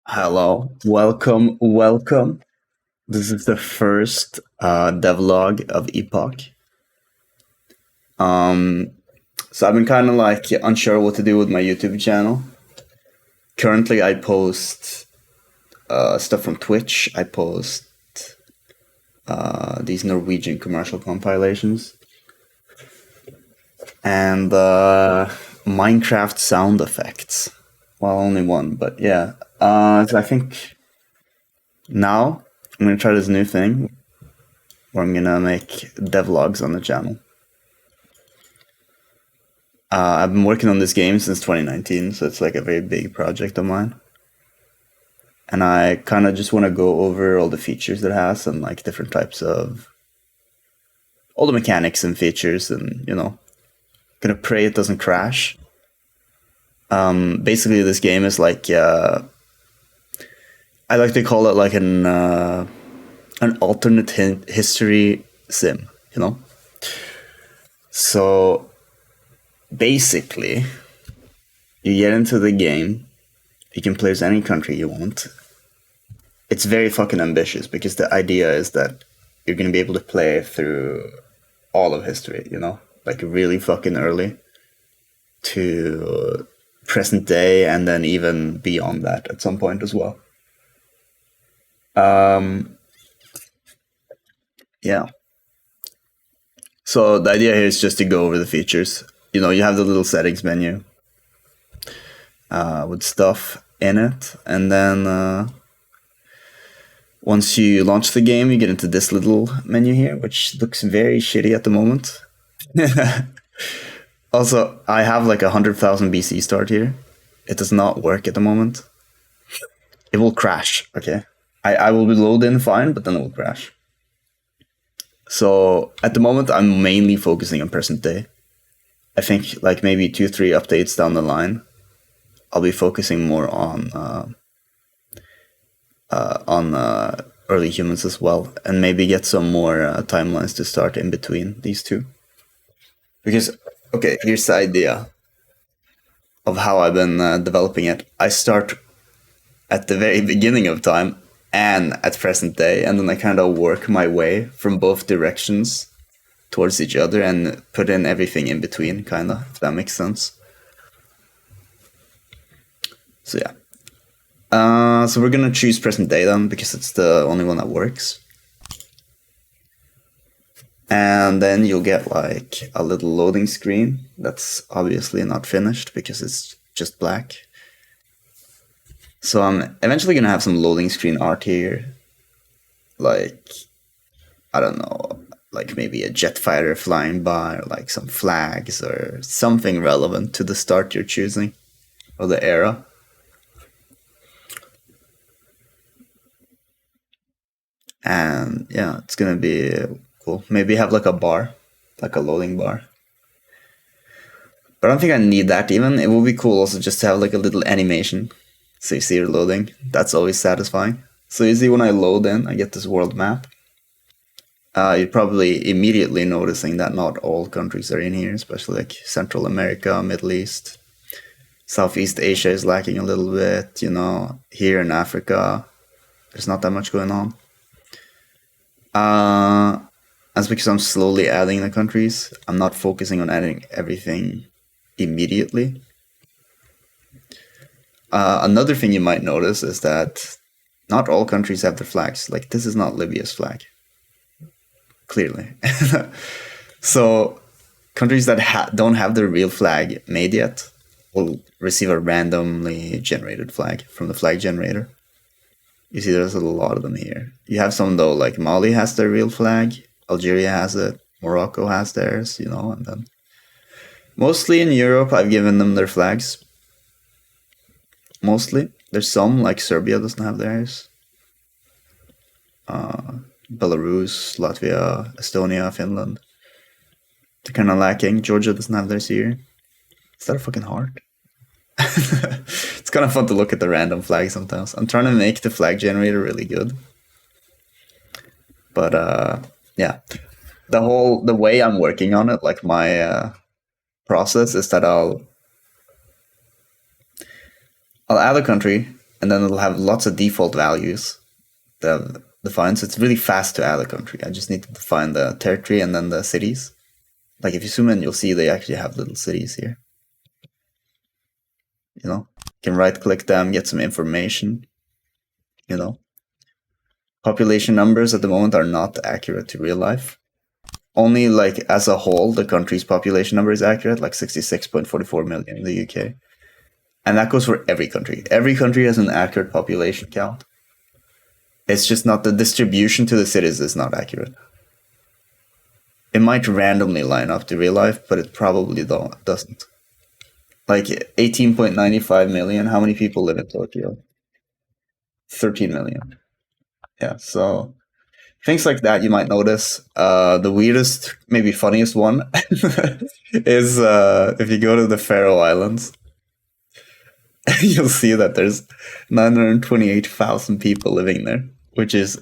Hello, welcome. This is the first devlog of Epoch. Um, so I've been kind of like unsure what to do with my YouTube channel. Currently, I post stuff from Twitch. I post these Norwegian commercial compilations and Minecraft sound effects. Well, only one, but yeah. So I think now I'm gonna try this new thing where I'm gonna make devlogs on the channel. I've been working on this game since 2019, so it's like a very big project of mine. And I kind of just want to go over all the features it has and like different types of all the mechanics and features, and gonna pray it doesn't crash. Basically, this game is like I like to call it like an alternate history sim, So basically, you get into the game, you can play as any country you want. It's very fucking ambitious because the idea is that you're going to be able to play through all of history, like really fucking early to present day, and then even beyond that at some point as well. Yeah. So the idea here is just to go over the features. You have the little settings menu with stuff in it, and then once you launch the game, you get into this little menu here, which looks very shitty at the moment. Also, I have like 100,000 BC start here. It does not work at the moment. It will crash, okay? I will be loaded in fine, but then it will crash. So at the moment, I'm mainly focusing on present day. I think like maybe 2-3 updates down the line, I'll be focusing more on early humans as well, and maybe get some more timelines to start in between these two. Because, okay, here's the idea of how I've been developing it. I start at the very beginning of time and at present day, and then I kind of work my way from both directions towards each other and put in everything in between, kind of, if that makes sense. So yeah. So we're gonna choose present day then, because it's the only one that works. And then you'll get like a little loading screen that's obviously not finished because it's just black. So I'm eventually gonna have some loading screen art here. Like, I don't know, like maybe a jet fighter flying by, or like some flags or something relevant to the start you're choosing or the era. And yeah, it's gonna be cool. Maybe have like a bar, like a loading bar. But I don't think I need that even. It would be cool also just to have like a little animation. So you see it loading. That's always satisfying. So you see when I load in, I get this world map. You're probably immediately noticing that not all countries are in here, especially like Central America, Middle East. Southeast Asia is lacking a little bit, Here in Africa, there's not that much going on. That's because I'm slowly adding the countries. I'm not focusing on adding everything immediately. Another thing you might notice is that not all countries have their flags. Like, this is not Libya's flag. Clearly. So, countries that don't have their real flag made yet will receive a randomly generated flag from the flag generator. You see there's a lot of them here. You have some though, like Mali has their real flag, Algeria has it, Morocco has theirs, and then mostly in Europe I've given them their flags. Mostly. There's some, like Serbia doesn't have theirs. Belarus, Latvia, Estonia, Finland. They're kind of lacking. Georgia doesn't have theirs here. Is that a fucking heart? It's kind of fun to look at the random flag sometimes. I'm trying to make the flag generator really good. But yeah. The way I'm working on it, like my process is that I'll add a country, and then it'll have lots of default values that define. So it's really fast to add a country. I just need to define the territory and then the cities. Like if you zoom in, you'll see they actually have little cities here. You know, you can right click them, get some information. You know, population numbers at the moment are not accurate to real life. Only like as a whole, the country's population number is accurate, like 66.44 million in the UK. And that goes for every country. Every country has an accurate population count. It's just not the distribution to the cities is not accurate. It might randomly line up to real life, but it probably doesn't. Like 18.95 million, how many people live in Tokyo? 13 million. Yeah, so things like that you might notice. The weirdest, maybe funniest one is if you go to the Faroe Islands, you'll see that there's 928,000 people living there, which is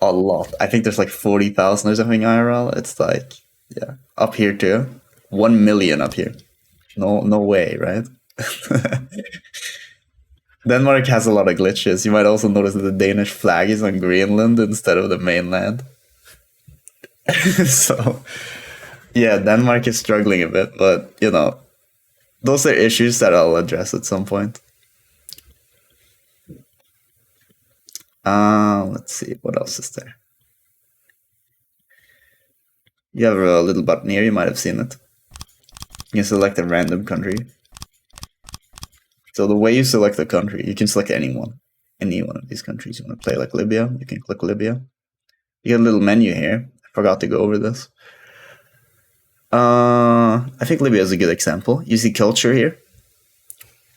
a lot. I think there's like 40,000 or something IRL. It's like, yeah, up here too. 1 million up here. No way, right? Denmark has a lot of glitches. You might also notice that the Danish flag is on Greenland instead of the mainland. So, yeah, Denmark is struggling a bit, but, you know, those are issues that I'll address at some point. Let's see, what else is there? You have a little button here, you might have seen it. You can select a random country. So the way you select a country, you can select any one of these countries. You want to play like Libya, you can click Libya. You get a little menu here. I forgot to go over this. I think Libya is a good example. You see culture here.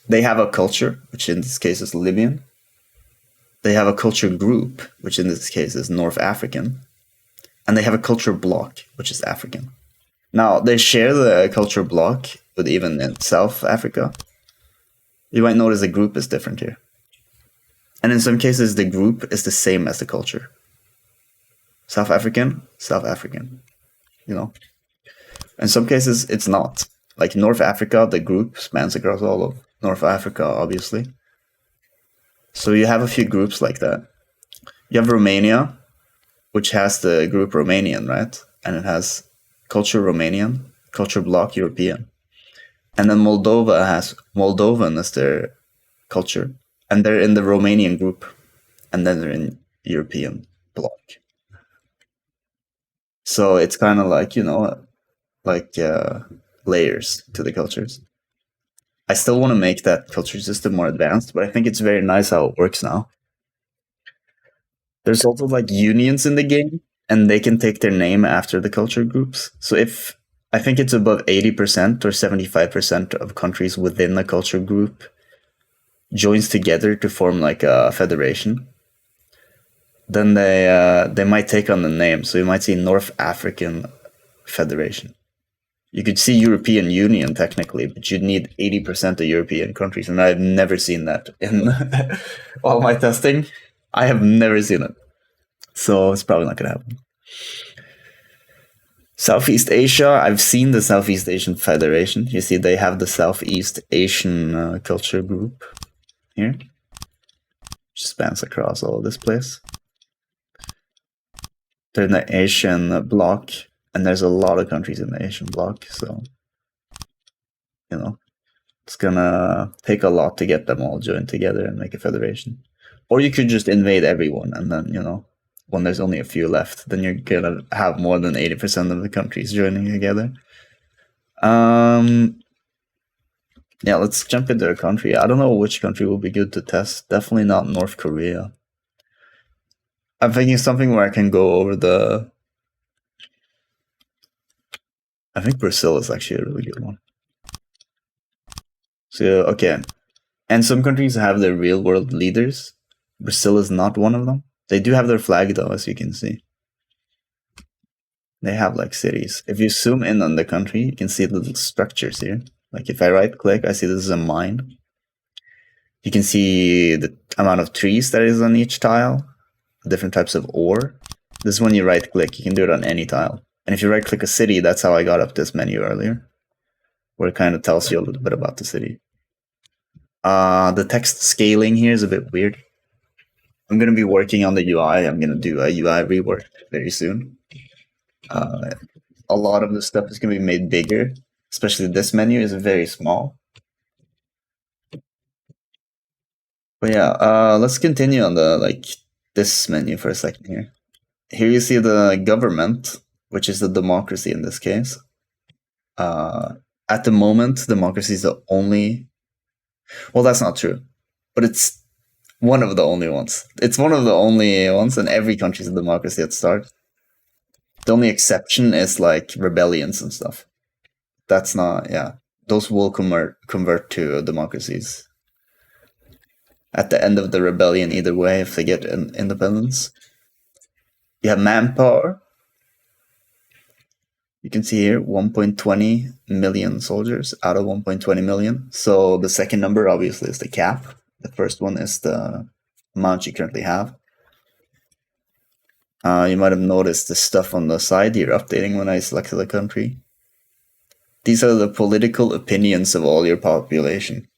They have a culture, which in this case is Libyan. They have a culture group, which in this case is North African. And they have a culture block, which is African. Now, they share the culture block with even in South Africa. You might notice the group is different here. And in some cases, the group is the same as the culture. South African, you know. In some cases, it's not. Like North Africa, the group spans across all of North Africa, obviously. So you have a few groups like that. You have Romania, which has the group Romanian, right? And it has culture Romanian, culture block European. And then Moldova has Moldovan as their culture. And they're in the Romanian group. And then they're in European block. So it's kind of like, you know, like layers to the cultures. I still want to make that culture system more advanced, but I think it's very nice how it works now. There's also like unions in the game, and they can take their name after the culture groups. So if I think it's above 80% or 75% of countries within the culture group joins together to form like a federation, then they might take on the name. So you might see North African Federation. You could see European Union technically, but you'd need 80% of European countries, and I've never seen that in all my testing. I have never seen it. So it's probably not going to happen. Southeast Asia, I've seen the Southeast Asian Federation. You see they have the Southeast Asian culture group here. Which spans across all of this place. They're in the Asian bloc, and there's a lot of countries in the Asian bloc, so, you know, it's gonna take a lot to get them all joined together and make a federation. Or you could just invade everyone, and then, you know, when there's only a few left, then you're gonna have more than 80% of the countries joining together. Yeah, let's jump into a country. I don't know which country will be good to test. Definitely not North Korea. I'm thinking something where I can go over the... I think Brazil is actually a really good one. So, okay. And some countries have their real world leaders. Brazil is not one of them. They do have their flag though, as you can see. They have like cities. If you zoom in on the country, you can see little structures here. Like if I right click, I see this is a mine. You can see the amount of trees that is on each tile, different types of ore. This is when you right click, you can do it on any tile. And if you right click a city, that's how I got up this menu earlier, where it kind of tells you a little bit about the city. The text scaling here is a bit weird. I'm going to be working on the UI. I'm going to do a UI rework very soon. A lot of the stuff is going to be made bigger, especially this menu is very small. But yeah, let's continue on this menu for a second here. Here you see the government, which is the democracy in this case. At the moment, democracy is the only. Well, that's not true, but it's one of the only ones. It's one of the only ones, and every country is a democracy at start. The only exception is like rebellions and stuff. That's not, yeah. Those will convert to democracies at the end of the rebellion either way if they get independence. You have manpower. You can see here 1.20 million soldiers out of 1.20 million. So the second number obviously is the cap. The first one is the amount you currently have. You might have noticed the stuff on the side here updating when I selected a country. These are the political opinions of all your population.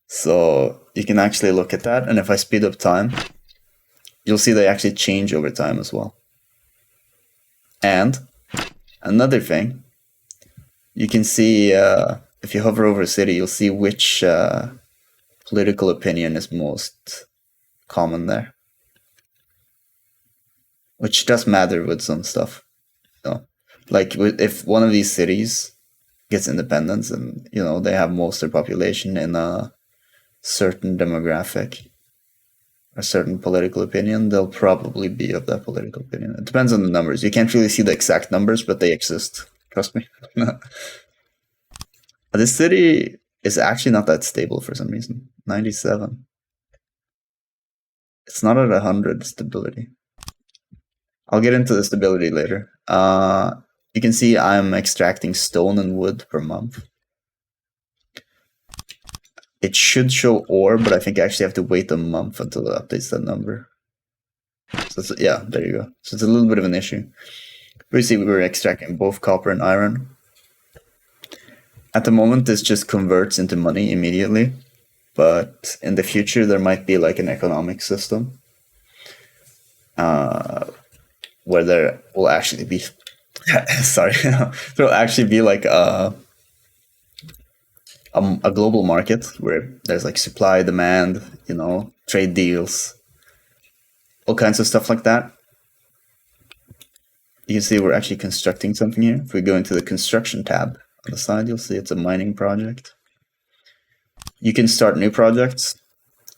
So you can actually look at that, and if I speed up time, you'll see they actually change over time as well. And another thing, you can see if you hover over a city, you'll see which political opinion is most common there, which does matter with some stuff. Like if one of these cities gets independence and they have most of their population in a certain demographic, a certain political opinion, they'll probably be of that political opinion. It depends on the numbers. You can't really see the exact numbers, but they exist. Trust me. This city is actually not that stable for some reason. 97. It's not at 100 stability. I'll get into the stability later. You can see I'm extracting stone and wood per month. It should show ore, but I think I actually have to wait a month until it updates that number. So yeah, there you go. So it's a little bit of an issue. We see we were extracting both copper and iron. At the moment, this just converts into money immediately. But in the future, there might be like an economic system where there will actually be sorry, there'll actually be like a global market where there's like supply, demand, trade deals, all kinds of stuff like that. You can see we're actually constructing something here. If we go into the construction tab on the side, you'll see it's a mining project. You can start new projects.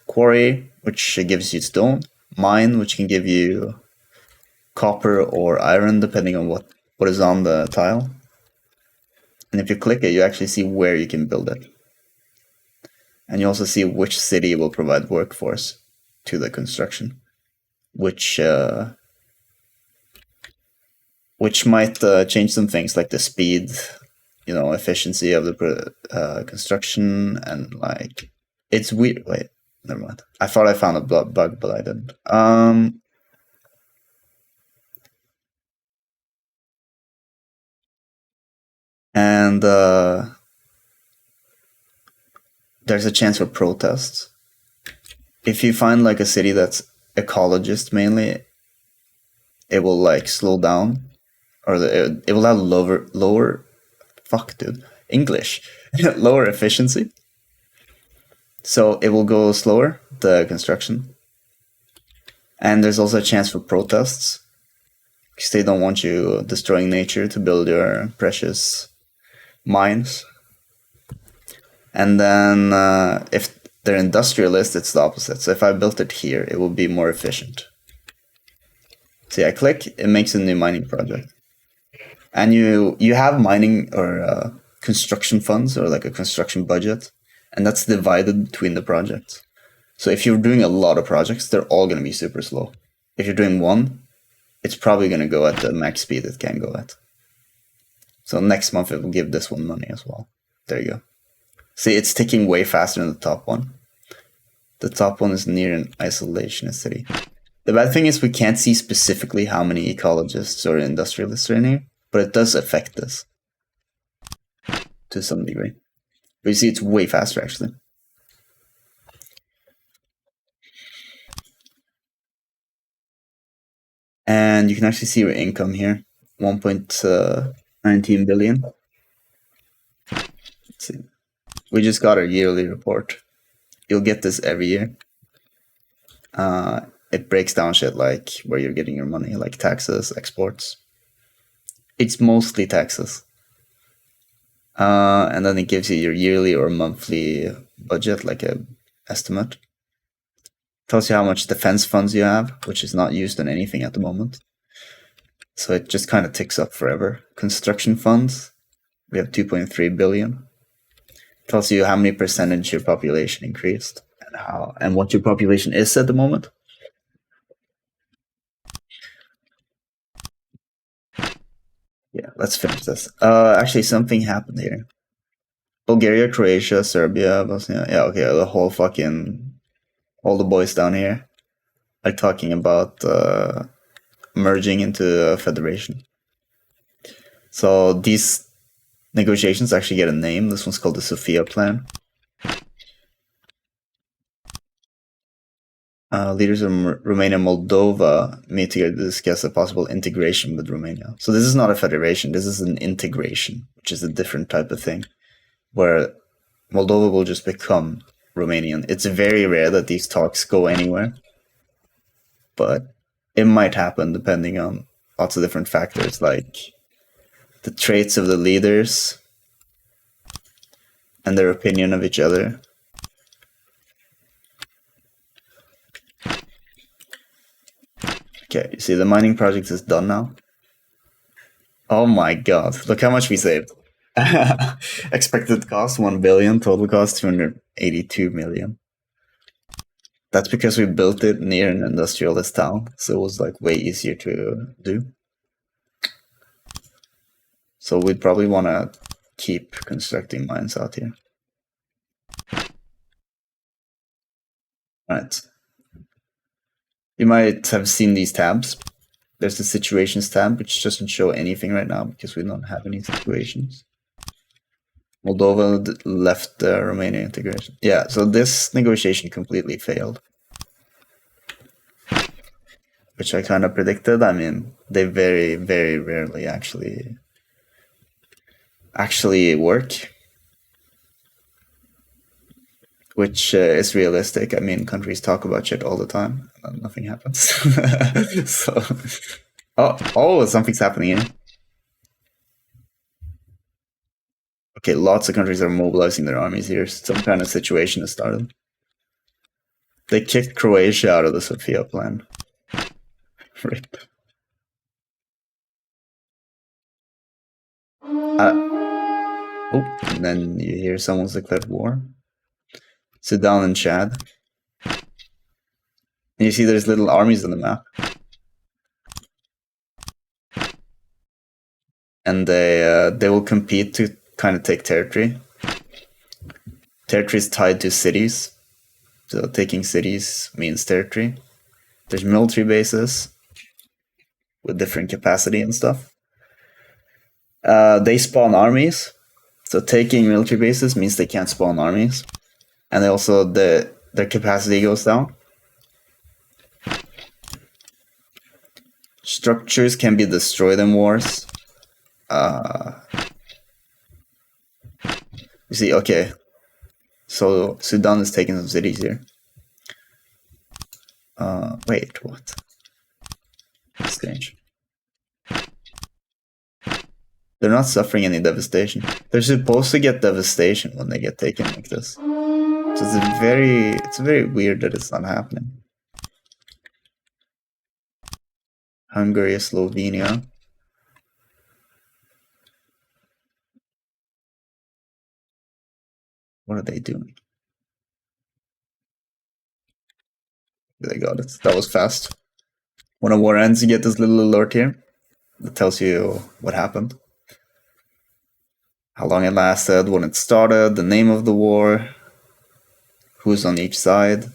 Quarry, which gives you stone. Mine, which can give you copper or iron, depending on what is on the tile. And if you click it, you actually see where you can build it. And you also see which city will provide workforce to the construction, which might change some things like the speed, efficiency of the construction, and like it's weird. Wait, never mind. I thought I found a bug, but I didn't. And there's a chance for protests. If you find like a city that's ecologist mainly, it will like slow down, or it will have lower lower efficiency. So it will go slower, the construction. And there's also a chance for protests, because they don't want you destroying nature to build your precious mines. And then if they're industrialist, it's the opposite. So if I built it here, it will be more efficient. See, I click, it makes a new mining project. And you have mining or construction funds, or like a construction budget, and that's divided between the projects. So if you're doing a lot of projects, they're all going to be super slow. If you're doing one, it's probably going to go at the max speed it can go at. So next month it will give this one money as well. There you go. See, it's ticking way faster than the top one. The top one is near an isolationist city. The bad thing is we can't see specifically how many ecologists or industrialists are in here, but it does affect this to some degree. But you see, it's way faster actually. And you can actually see your income here, 1.19 billion. Let's see. We just got our yearly report. You'll get this every year. It breaks down shit like where you're getting your money, like taxes, exports. It's mostly taxes. And then it gives you your yearly or monthly budget, like a estimate. Tells you how much defense funds you have, which is not used on anything at the moment. So it just kind of ticks up forever. Construction funds, we have 2.3 billion. Tells you how many percentage your population increased and what your population is at the moment. Yeah, let's finish this. Actually, something happened here. Bulgaria, Croatia, Serbia, Bosnia. Yeah, okay, all the boys down here are talking about merging into a federation. So these negotiations actually get a name. This one's called the Sofia Plan. Leaders of Romania and Moldova meet together to discuss a possible integration with Romania. So this is not a federation. This is an integration, which is a different type of thing, where Moldova will just become Romanian. It's very rare that these talks go anywhere, but it might happen depending on lots of different factors, like the traits of the leaders and their opinion of each other. Okay, you see the mining project is done now. Oh my god, look how much we saved. Expected cost 1 billion, total cost 282 million. That's because we built it near an industrialist town, so it was like way easier to do. So we'd probably want to keep constructing mines out here. Right. You might have seen these tabs. There's the situations tab, which doesn't show anything right now because we don't have any situations. Moldova left the Romania integration. Yeah, so this negotiation completely failed, which I kind of predicted. I mean, they very, very rarely actually work, which is realistic. I mean, countries talk about shit all the time, and nothing happens. So, oh, something's happening here. Okay, lots of countries are mobilizing their armies here. Some kind of situation has started. They kicked Croatia out of the Sofia Plan. Rip. And then you hear someone's declared war. Sudan and Chad. And you see there's little armies on the map. And they will compete to kind of take territory. Territory is tied to cities. So taking cities means territory. There's military bases with different capacity and stuff. They spawn armies. So taking military bases means they can't spawn armies. And they also, their capacity goes down. Structures can be destroyed in wars. You see, okay. So Sudan is taking some cities here. Wait, what? Strange. They're not suffering any devastation. They're supposed to get devastation when they get taken like this. So it's very weird that it's not happening. Hungary, Slovenia. What are they doing? They got it. That was fast. When a war ends, you get this little alert here that tells you what happened. How long it lasted, when it started, the name of the war, who's on each side,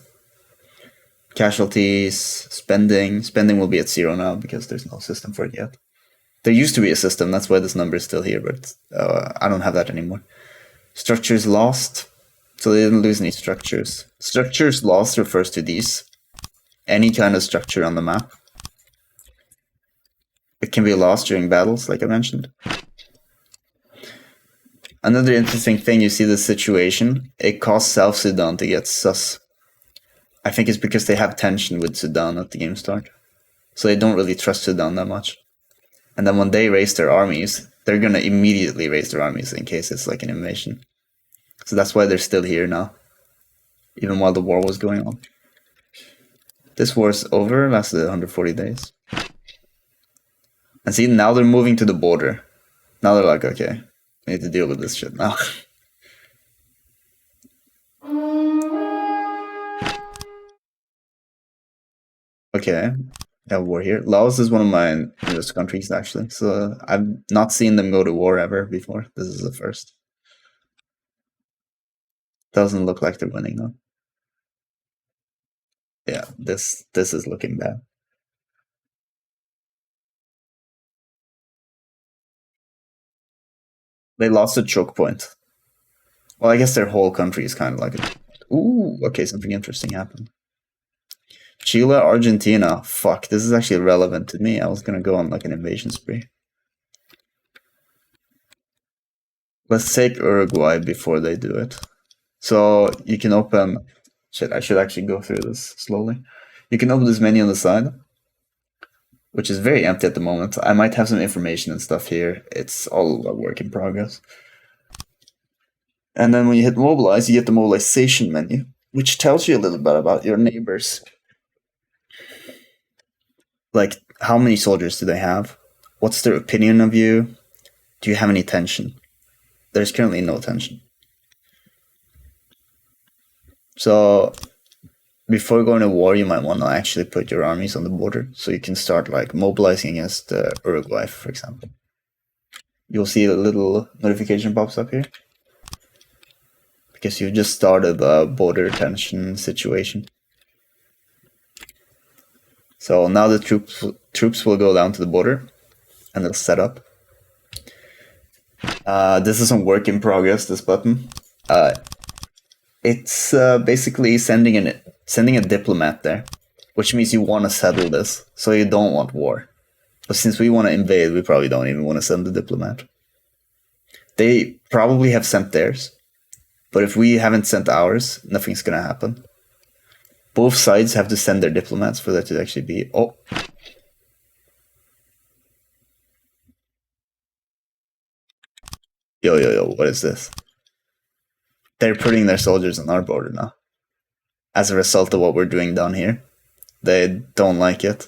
casualties, spending. Spending will be at 0 now because there's no system for it yet. There used to be a system, that's why this number is still here, but I don't have that anymore. Structures lost, so they didn't lose any structures. Structures lost refers to these. Any kind of structure on the map. It can be lost during battles, like I mentioned. Another interesting thing, you see this situation, it caused South Sudan to get sus. I think it's because they have tension with Sudan at the game start. So they don't really trust Sudan that much. And then when they raise their armies, they're going to immediately raise their armies in case it's like an invasion. So that's why they're still here now, even while the war was going on. This war's over, lasted 140 days. And see, now they're moving to the border. Now they're like, okay, we need to deal with this shit now. Okay, we have war here. Laos is one of my newest countries, actually. So I've not seen them go to war ever before. This is the first. Doesn't look like they're winning, though. Yeah, this is looking bad. They lost a choke point. Well, I guess their whole country is kind of like it. Ooh, okay, something interesting happened. Chile, Argentina. Fuck, this is actually relevant to me. I was gonna go on like an invasion spree. Let's take Uruguay before they do it. So you can open... Shit, I should actually go through this slowly. You can open this menu on the side, which is very empty at the moment. I might have some information and stuff here. It's all a work in progress. And then when you hit mobilize, you get the mobilization menu, which tells you a little bit about your neighbors. Like, how many soldiers do they have? What's their opinion of you? Do you have any tension? There's currently no tension. So before going to war, you might want to actually put your armies on the border so you can start like mobilizing against Uruguay, for example. You'll see a little notification pops up here because you just started a border tension situation. So now the troops will go down to the border and they'll set up. This is on work in progress, this button. It's basically sending a diplomat there, which means you want to settle this, so you don't want war. But since we want to invade, we probably don't even want to send the diplomat. They probably have sent theirs, but if we haven't sent ours, nothing's gonna happen. Both sides have to send their diplomats for that to actually be... Oh! Yo, what is this? They're putting their soldiers on our border now. As a result of what we're doing down here. They don't like it.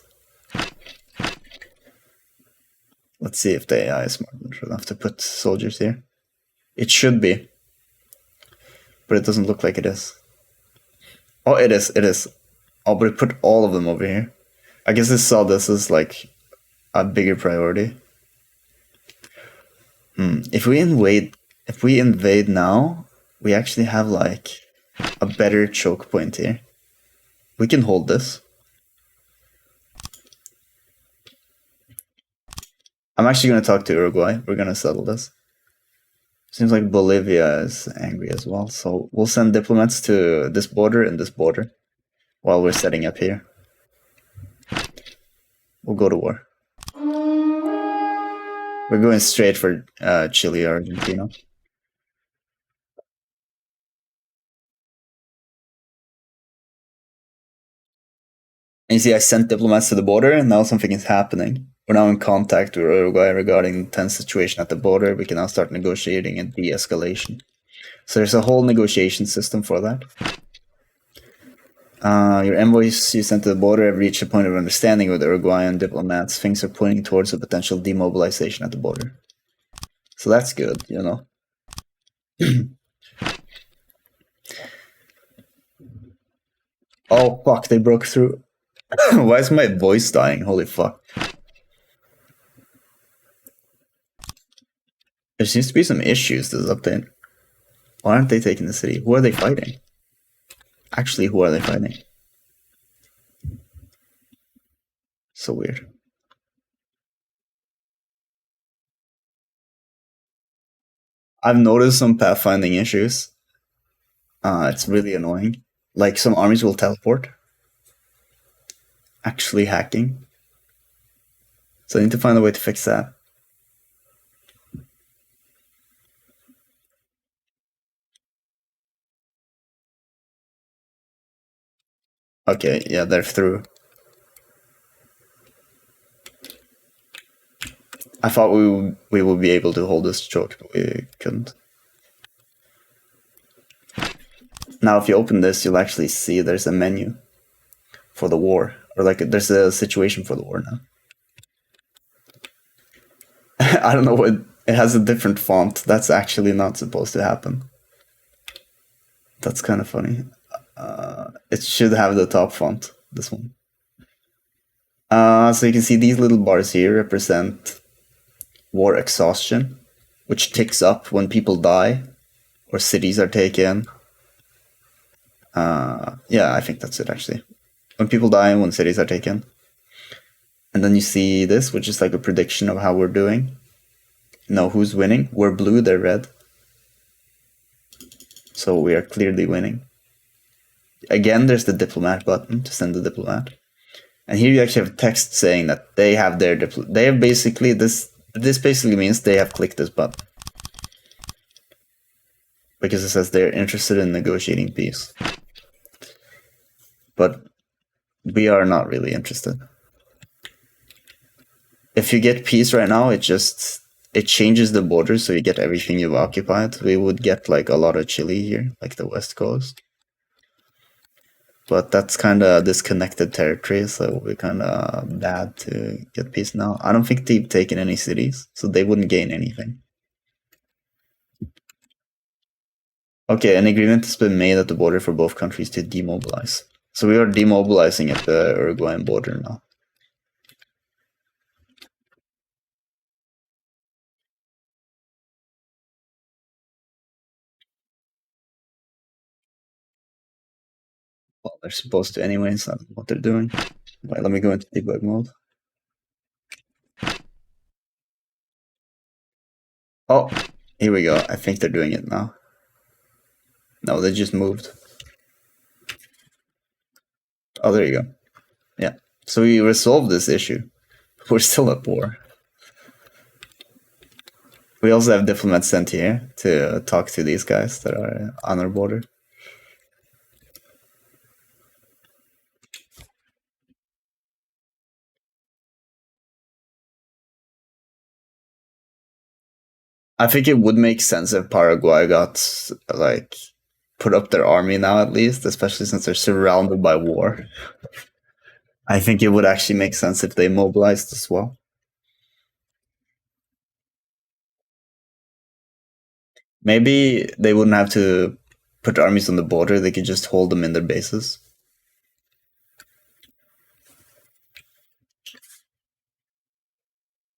Let's see if the AI is smart enough to put soldiers here. It should be. But it doesn't look like it is. Oh, it is. Oh, but it put all of them over here. I guess it saw this as like a bigger priority. If we invade now, we actually have like a better choke point here. We can hold this. I'm actually going to talk to Uruguay. We're going to settle this. Seems like Bolivia is angry as well. So we'll send diplomats to this border and this border while we're setting up here. We'll go to war. We're going straight for Chile or Argentina. And you see, I sent diplomats to the border, and now something is happening. We're now in contact with Uruguay regarding the tense situation at the border. We can now start negotiating and de-escalation. So there's a whole negotiation system for that. Your envoys you sent to the border have reached a point of understanding with Uruguayan diplomats. Things are pointing towards a potential demobilization at the border. So that's good, you know. Oh, fuck, they broke through. Why is my voice dying? Holy fuck. There seems to be some issues this update. Why aren't they taking the city? Who are they fighting? Actually, who are they fighting? So weird. I've noticed some pathfinding issues. It's really annoying. Like, some armies will teleport. Actually hacking. So I need to find a way to fix that. Okay, yeah, they're through. I thought we would be able to hold this choke, but we couldn't. Now, if you open this, you'll actually see there's a menu for the war, or like there's a situation for the war now. I don't know what it has a different font. That's actually not supposed to happen. That's kind of funny. It should have the top font. This one. So you can see these little bars here represent war exhaustion, which ticks up when people die or cities are taken. Yeah, I think that's it actually. When people die and when cities are taken. And then you see this, which is like a prediction of how we're doing. Know who's winning. We're blue, they're red. So we are clearly winning. Again, there's the diplomat button to send the diplomat. And here you actually have text saying that they have their they have basically this basically means they have clicked this button. Because it says they're interested in negotiating peace. But we are not really interested. If you get peace right now, it changes the border, so you get everything you've occupied. We would get like a lot of Chile here, like the west coast. But that's kind of disconnected territory, so we're kind of bad to get peace now. I don't think they've taken any cities, so they wouldn't gain anything. Okay, an agreement has been made at the border for both countries to demobilize. So we are demobilizing at the Uruguayan border now. Well, they're supposed to anyways, I don't know what they're doing. Right, let me go into debug mode. Oh, here we go. I think they're doing it now. No, they just moved. Oh, there you go. Yeah. So we resolved this issue. We're still at war. We also have diplomats sent here to talk to these guys that are on our border. I think it would make sense if Paraguay got like put up their army now at least, especially since they're surrounded by war. I think it would actually make sense if they mobilized as well. Maybe they wouldn't have to put armies on the border, they could just hold them in their bases.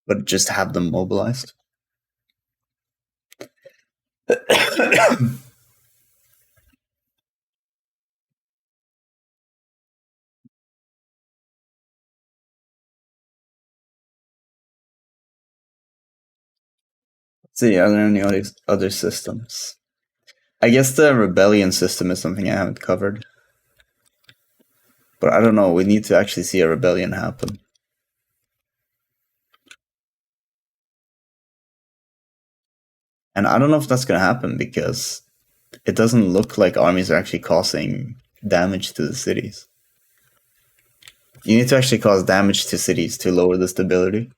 But just have them mobilized. See, are there any other systems? I guess the rebellion system is something I haven't covered. But I don't know, we need to actually see a rebellion happen. And I don't know if that's going to happen because it doesn't look like armies are actually causing damage to the cities. You need to actually cause damage to cities to lower the stability.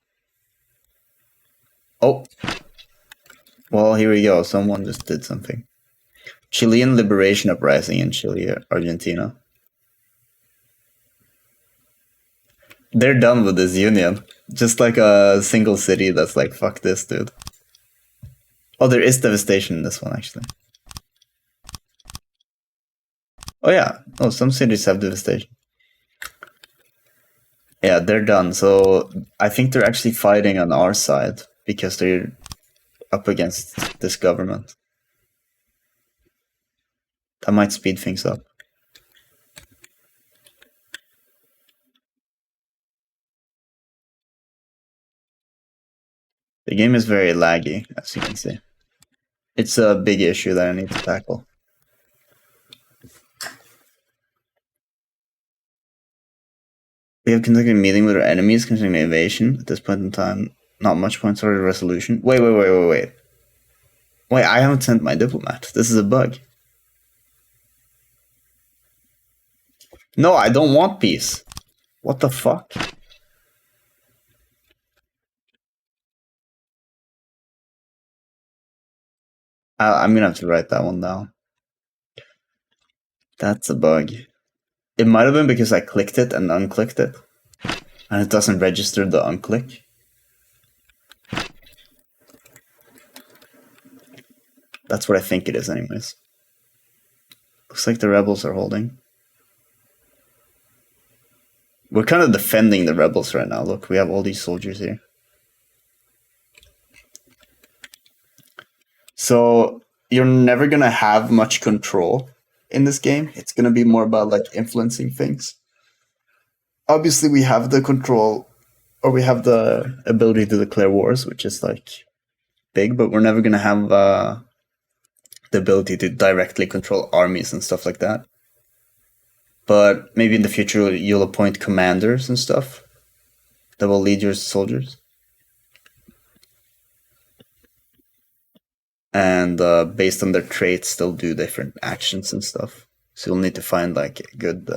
Oh. Well, here we go. Someone just did something. Chilean liberation uprising in Chile, Argentina. They're done with this union. Just like a single city that's like, fuck this, dude. Oh, there is devastation in this one, actually. Oh, yeah. Oh, some cities have devastation. Yeah, they're done. So I think they're actually fighting on our side because they're up against this government. That might speed things up. The game is very laggy, as you can see. It's a big issue that I need to tackle. We have conducted a meeting with our enemies concerning the invasion. At this point in time, not much points toward a resolution. Wait. Wait, I haven't sent my diplomat. This is a bug. No, I don't want peace. What the fuck? I'm gonna have to write that one down. That's a bug. It might have been because I clicked it and unclicked it. And it doesn't register the unclick. That's what I think it is anyways. Looks like the rebels are holding. We're kind of defending the rebels right now. Look, we have all these soldiers here. So you're never gonna have much control in this game. It's gonna be more about like influencing things. Obviously, we have the control, or we have the ability to declare wars, which is like big, but we're never gonna have the ability to directly control armies and stuff like that. But maybe in the future you'll appoint commanders and stuff that will lead your soldiers. And based on their traits, they'll do different actions and stuff. So you'll need to find like good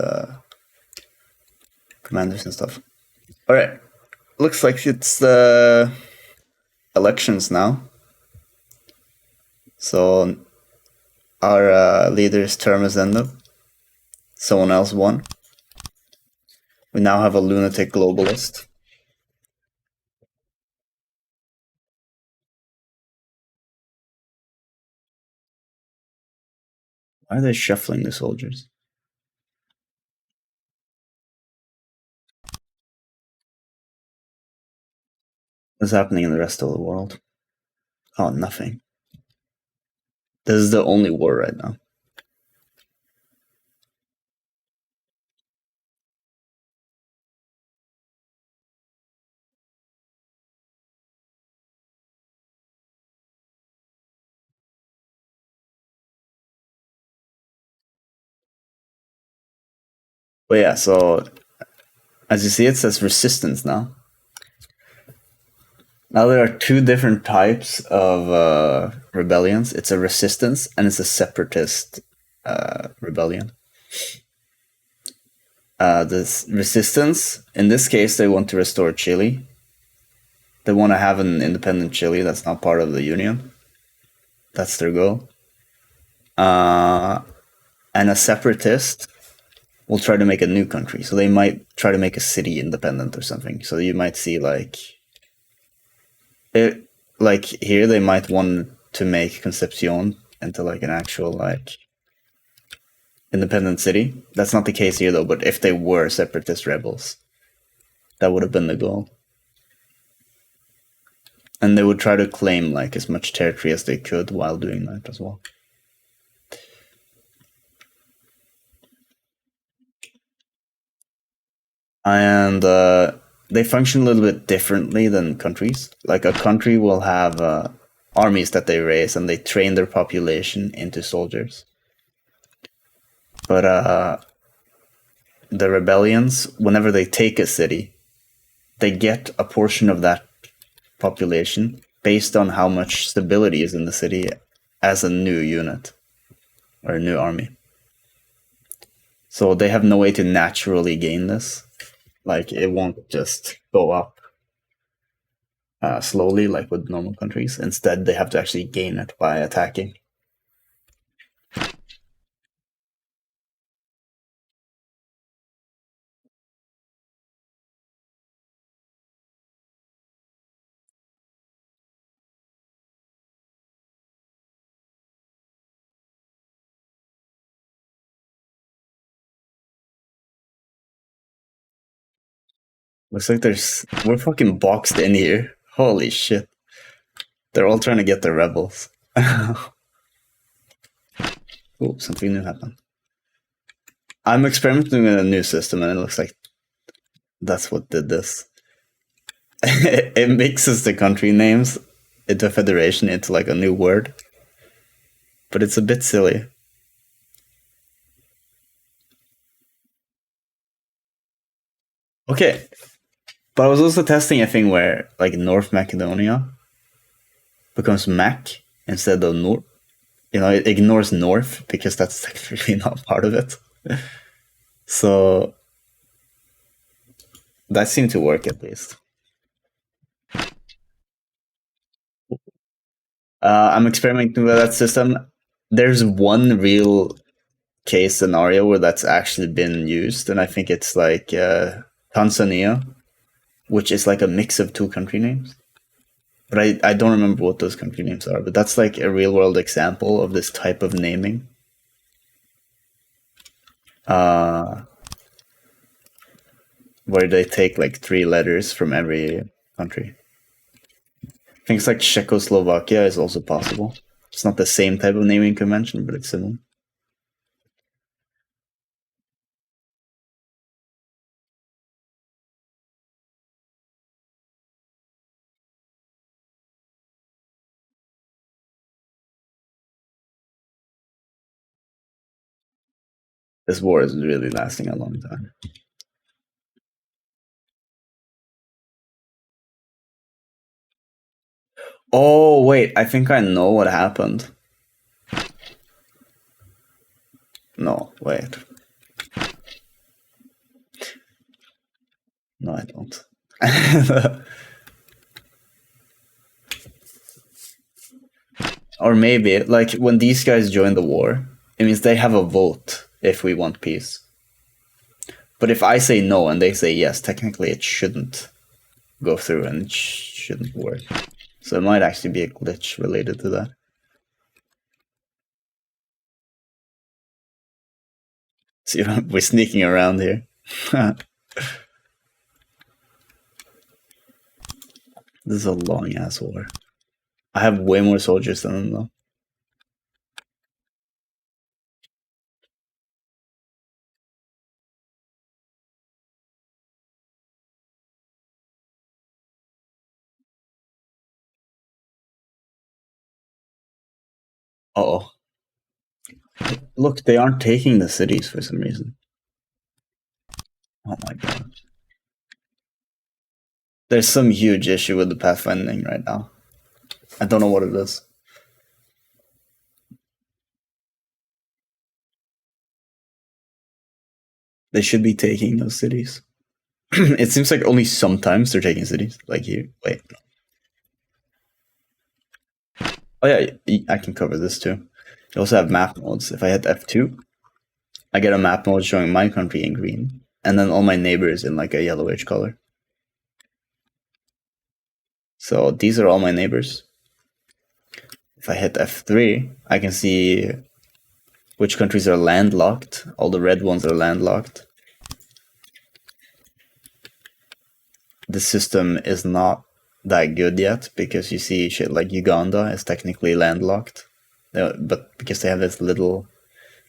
commanders and stuff. All right, looks like it's the elections now. So our leader's term is ended. Someone else won. We now have a lunatic globalist. Why are they shuffling the soldiers? What's happening in the rest of the world? Oh, nothing. This is the only war right now. But yeah, so as you see, it says resistance now. Now there are two different types of rebellions. It's a resistance and it's a separatist rebellion. This resistance, in this case, they want to restore Chile. They want to have an independent Chile that's not part of the Union. That's their goal. And a separatist will try to make a new country. So they might try to make a city independent or something. So you might see like here they might want to make Concepcion into like an actual like independent city. That's not the case here though, but if they were separatist rebels, that would have been the goal. And they would try to claim like as much territory as they could while doing that as well. And they function a little bit differently than countries. Like a country will have armies that they raise and they train their population into soldiers. But the rebellions, whenever they take a city, they get a portion of that population based on how much stability is in the city as a new unit or a new army. So they have no way to naturally gain this. Like it won't just go up slowly like with normal countries. Instead, they have to actually gain it by attacking. Looks like we're fucking boxed in here. Holy shit. They're all trying to get the rebels. Oh, something new happened. I'm experimenting with a new system and it looks like that's what did this. It mixes the country names into a federation into like a new word. But it's a bit silly. Okay, but I was also testing a thing where like North Macedonia becomes Mac instead of North. You know, it ignores North because that's technically not part of it. So that seemed to work at least. I'm experimenting with that system. There's one real case scenario where that's actually been used, and I think it's like Tanzania, which is like a mix of two country names. But I don't remember what those country names are. But that's like a real world example of this type of naming. Where they take like 3 letters from every country. Things like Czechoslovakia is also possible. It's not the same type of naming convention, but it's similar. This war is really lasting a long time. Oh, wait, I think I know what happened. No, wait. No, I don't. Or maybe, like, when these guys join the war, it means they have a vote if we want peace. But if I say no and they say yes, technically it shouldn't go through and it shouldn't work. So it might actually be a glitch related to that. See, we're sneaking around here. This is a long ass war. I have way more soldiers than them though. Oh, look, they aren't taking the cities for some reason. Oh my god. There's some huge issue with the pathfinding right now. I don't know what it is. They should be taking those cities. It seems like only sometimes they're taking cities. Like here. Wait. Oh yeah, I can cover this too. You also have map modes. If I hit F2, I get a map mode showing my country in green, and then all my neighbors in like a yellowish color. So these are all my neighbors. If I hit F3, I can see which countries are landlocked. All the red ones are landlocked. The system is not that good yet because you see shit like Uganda is technically landlocked, but because they have this little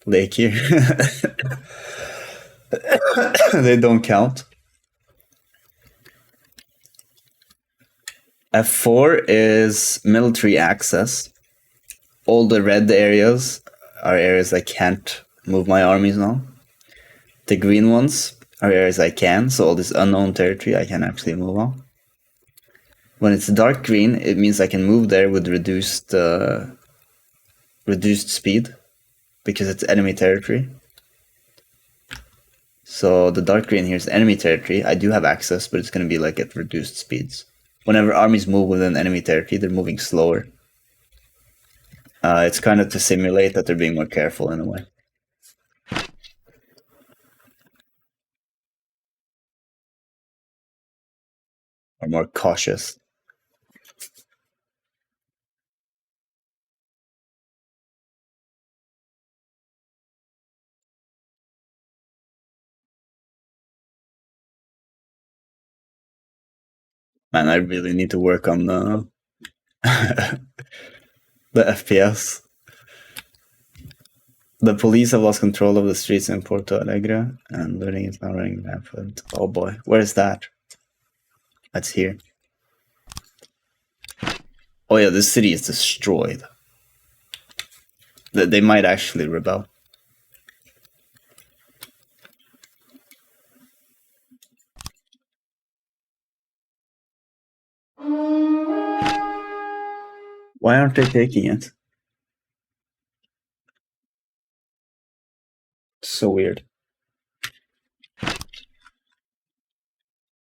lake here, they don't count. F4 is military access. All the red areas are areas I can't move my armies now. The green ones are areas I can, so all this unknown territory I can actually move on. When it's dark green, it means I can move there with reduced speed because it's enemy territory. So the dark green here is enemy territory. I do have access, but it's going to be like at reduced speeds. Whenever armies move within enemy territory, they're moving slower. It's kind of to simulate that they're being more careful in a way. Or more cautious. Man, I really need to work on the the FPS. The police have lost control of the streets in Porto Alegre, and looting is now running rampant. Oh boy, where is that? That's here. Oh yeah, this city is destroyed. They might actually rebel. Why aren't they taking it? So weird.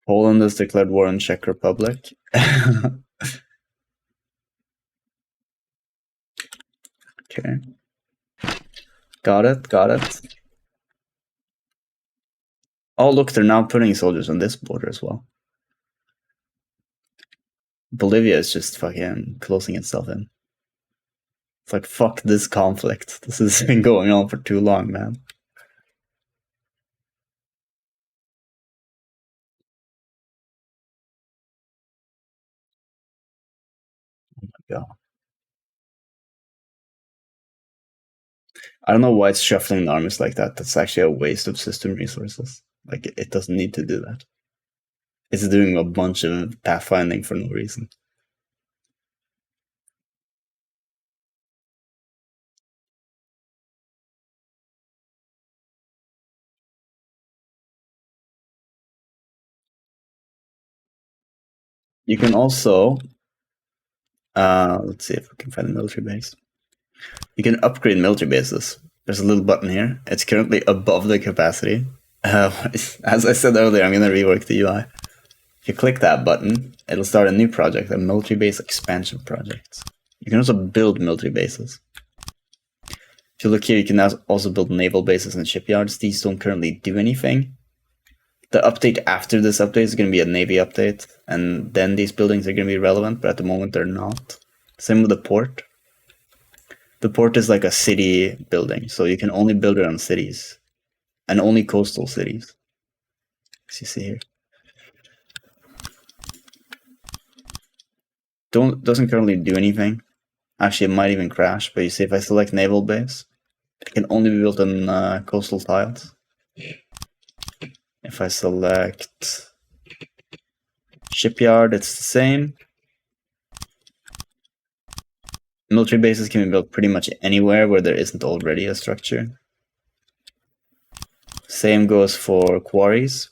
Poland has declared war on Czech Republic. Okay. Got it, got it. Oh, look, they're now putting soldiers on this border as well. Bolivia is just fucking closing itself in. It's like, fuck this conflict. This has been going on for too long, man. Oh my god. I don't know why it's shuffling the armies like that. That's actually a waste of system resources. Like, it doesn't need to do that. It's doing a bunch of pathfinding for no reason. You can also, let's see if we can find a military base. You can upgrade military bases. There's a little button here. It's currently above the capacity. As I said earlier, I'm going to rework the UI. If you click that button, it'll start a new project, a military base expansion project. You can also build military bases. If you look here, you can also build naval bases and shipyards. These don't currently do anything. The update after this update is going to be a Navy update, and then these buildings are going to be relevant, but at the moment they're not. Same with the port. The port is like a city building, so you can only build it on cities, and only coastal cities, as you see here. Doesn't currently do anything. Actually, it might even crash, but you see if I select naval base, it can only be built on coastal tiles. If I select shipyard, it's the same. Military bases can be built pretty much anywhere where there isn't already a structure. Same goes for quarries.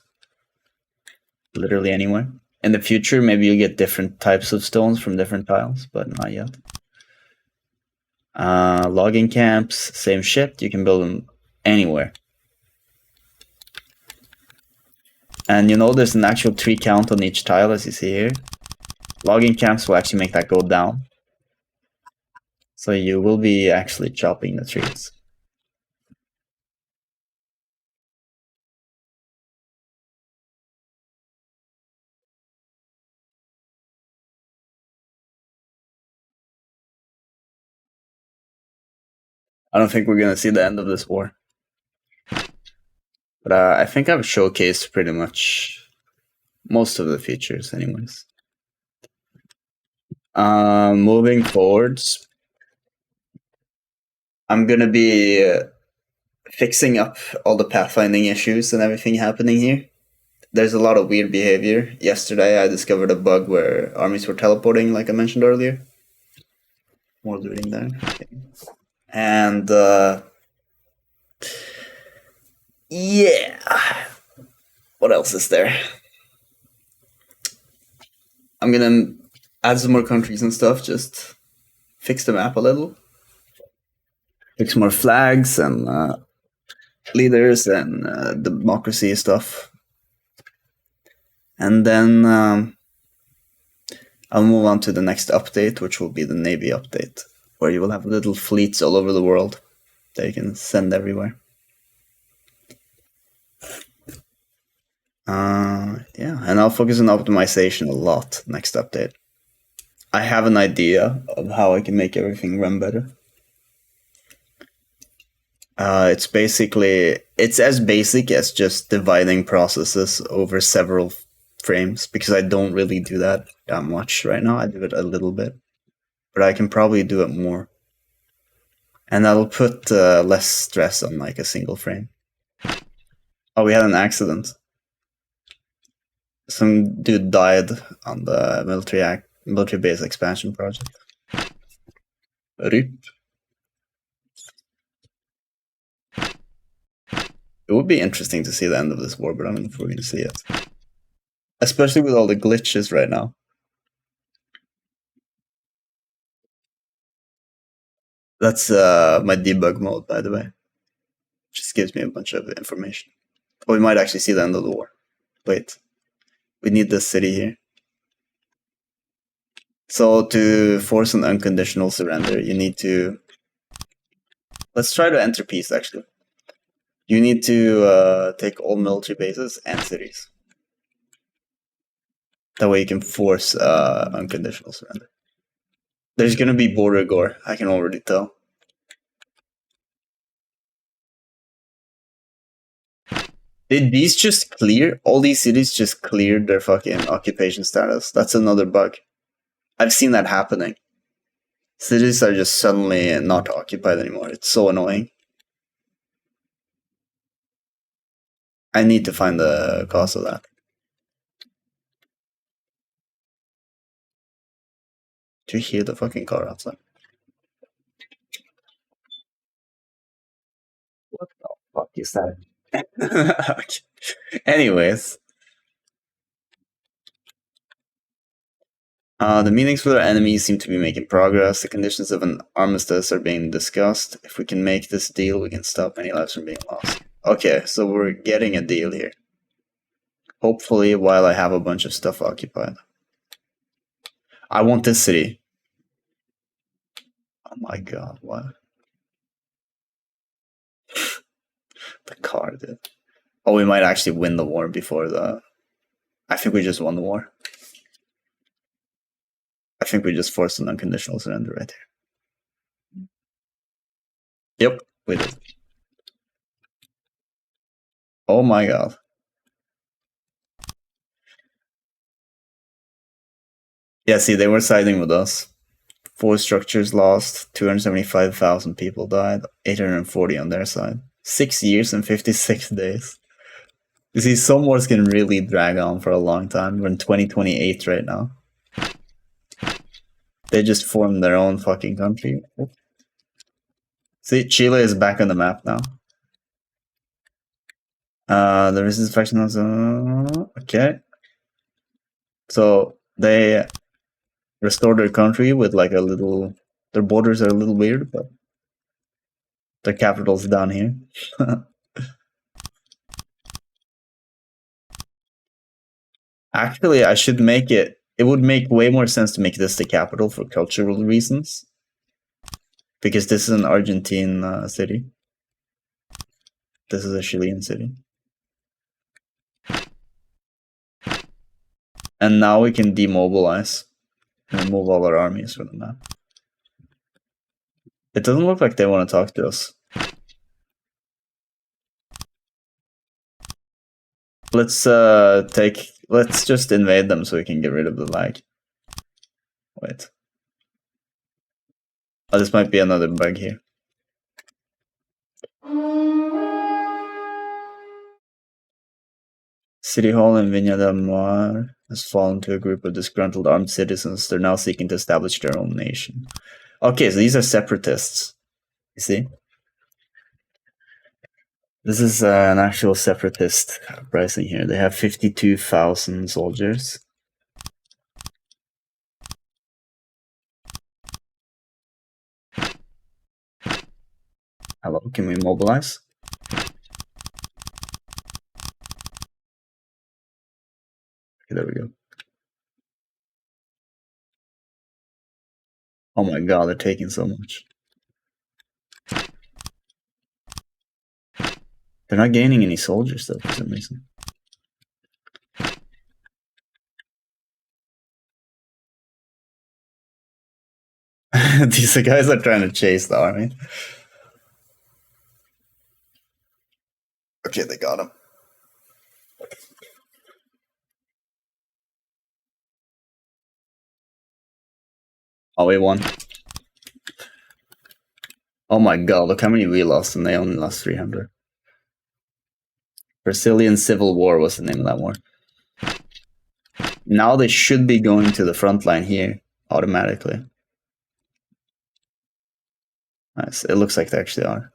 Literally anywhere. In the future, maybe you'll get different types of stones from different tiles, but not yet. Logging camps, same shit. You can build them anywhere. And you know there's an actual tree count on each tile, as you see here. Logging camps will actually make that go down. So you will be actually chopping the trees. I don't think we're going to see the end of this war. But I think I've showcased pretty much most of the features anyways. Moving forwards, I'm going to be fixing up all the pathfinding issues and everything happening here. There's a lot of weird behavior. Yesterday I discovered a bug where armies were teleporting, like I mentioned earlier. More looting there. Okay. And yeah. What else is there? I'm gonna add some more countries and stuff, just fix the map a little. Fix more flags and leaders and democracy stuff. And then I'll move on to the next update, which will be the Navy update, where you will have little fleets all over the world that you can send everywhere. Yeah, and I'll focus on optimization a lot next update. I have an idea of how I can make everything run better. It's as basic as just dividing processes over several frames, because I don't really do that much right now. I do it a little bit, but I can probably do it more. And that'll put less stress on like a single frame. Oh, we had an accident. Some dude died on the military base expansion project. RIP. It would be interesting to see the end of this war, but I don't know if we're going to see it. Especially with all the glitches right now. That's my debug mode, by the way. Just gives me a bunch of information. Oh, we might actually see the end of the war. Wait, we need this city here. So to force an unconditional surrender, you need to... Let's try to enter peace, actually. You need to take all military bases and cities. That way you can force unconditional surrender. There's gonna be border gore, I can already tell. Did these just clear? All these cities just cleared their fucking occupation status. That's another bug. I've seen that happening. Cities are just suddenly not occupied anymore. It's so annoying. I need to find the cause of that. Do you hear the fucking car outside? What the fuck is that? Anyways. The meetings with our enemies seem to be making progress. The conditions of an armistice are being discussed. If we can make this deal, we can stop any lives from being lost. Okay, so we're getting a deal here. Hopefully, while I have a bunch of stuff occupied. I want this city. Oh my god, what? The car, dude. Oh, we might actually win the war before the... I think we just won the war. I think we just forced an unconditional surrender right here. Yep, we did. Oh my god. Yeah, see, they were siding with us. 4 structures lost, 275,000 people died, 840 on their side. 6 years and 56 days. You see, some wars can really drag on for a long time. We're in 2028 right now. They just formed their own fucking country. See, Chile is back on the map now. The resistance faction also... Okay. So, they restored their country with like a little... Their borders are a little weird, but... Their capital's down here. Actually, I should make it... It would make way more sense to make this the capital for cultural reasons. Because this is an Argentine city. This is a Chilean city. And now we can demobilize and remove all our armies from the map. It doesn't look like they want to talk to us. Let's just invade them so we can get rid of the lag. Wait. Oh, this might be another bug here. City Hall in Viña del Mar has fallen to a group of disgruntled armed citizens. They're now seeking to establish their own nation. Okay, so these are separatists. You see? This is an actual separatist uprising here. They have 52,000 soldiers. Hello, can we mobilize? Okay, there we go. Oh my god, they're taking so much. They're not gaining any soldiers though for some reason. These guys are trying to chase the army. Okay, they got him. Oh, we won. Oh my god, look how many we lost, and they only lost 300. Brazilian Civil War was the name of that war. Now they should be going to the front line here automatically. Nice. It looks like they actually are.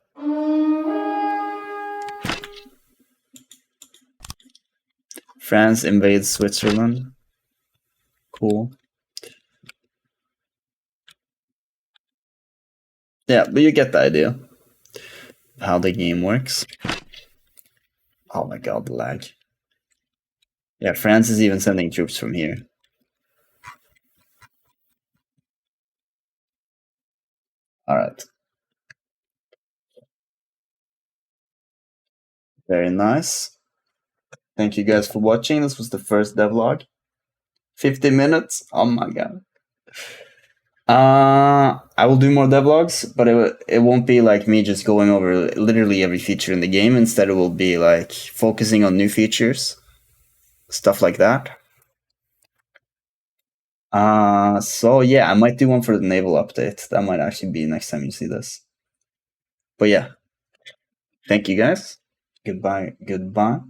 France invades Switzerland. Cool. Yeah, but you get the idea of how the game works. Oh my god, the lag. Yeah, France is even sending troops from here. All right. Very nice. Thank you guys for watching. This was the first devlog. 50 minutes. Oh my god. I will do more devlogs, but it won't be like me just going over literally every feature in the game. Instead, it will be like focusing on new features, stuff like that. So yeah, I might do one for the naval update. That might actually be next time you see this. But yeah, thank you guys. Goodbye. Goodbye.